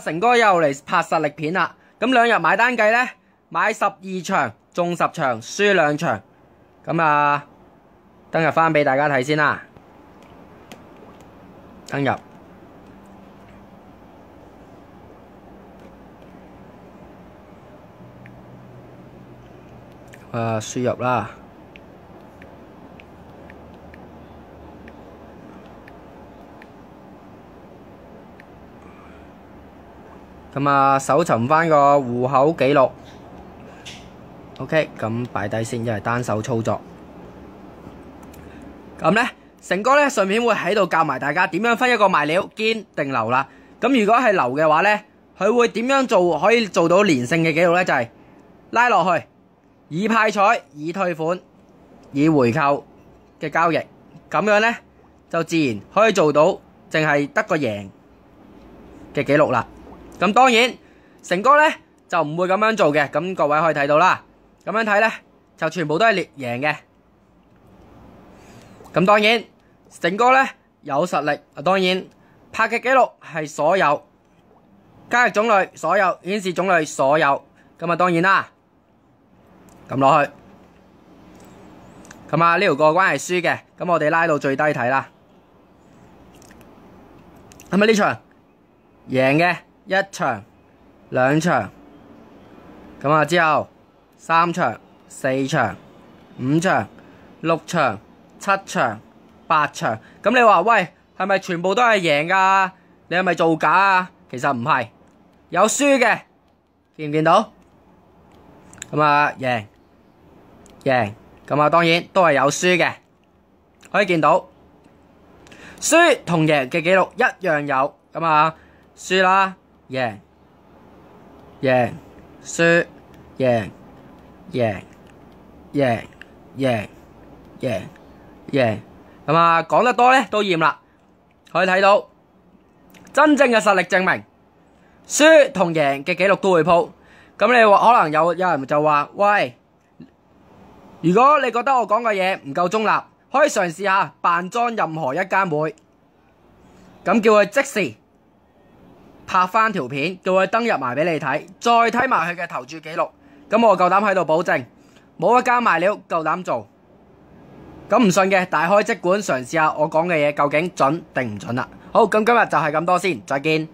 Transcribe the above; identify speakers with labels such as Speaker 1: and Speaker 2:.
Speaker 1: 成哥又嚟拍實力片啦。咁兩日買單計呢，買12場中10場，輸2場。咁啊，登入翻俾大家睇先啦。登入。輸入啦。咁啊，搜尋翻個戶口記錄。OK， 咁擺低先，因為單手操作。咁呢，成哥呢順便會喺度教埋大家點樣分一個賣料堅定流啦。咁如果係流嘅話呢，佢會點樣做可以做到連勝嘅記錄呢？就係拉落去，以派彩、以退款、以回購嘅交易，咁樣呢，就自然可以做到淨係得個贏嘅記錄啦。咁當然，成哥呢就唔會咁樣做嘅。咁各位可以睇到啦，咁樣睇呢就全部都係贏嘅。咁當然，成哥呢有實力，當然拍嘅記錄係所有交易種類、所有顯示種類、所有。咁啊，當然啦，撳落去。咁啊，呢條過關係輸嘅，咁我哋拉到最低睇啦。咁啊，呢場贏嘅1場、2場，咁啊之後3場、4場、5場、6場、7場、8場。咁你話喂，係咪全部都係贏噶？你係咪造假啊？其實唔係，有輸嘅，見唔見到？咁啊贏，咁啊當然都係有輸嘅，可以見到輸同贏嘅記錄一樣有。咁啊輸啦，贏，輸，贏，咁啊講得多咧都厭啦。可以睇到真正嘅實力證明，輸同贏嘅記錄都會鋪。咁你話可能有人就話喂，如果你覺得我講嘅嘢唔夠中立，可以嘗試下扮裝任何一間會，咁叫佢即時拍翻條片，叫佢登入埋俾你睇，再睇埋佢嘅投注記錄。咁我夠膽喺度保證，冇一間賣料夠膽做。咁唔信嘅，大開即管嘗試下我講嘅嘢究竟準定唔準啦。好，咁今日就係咁多先，再見。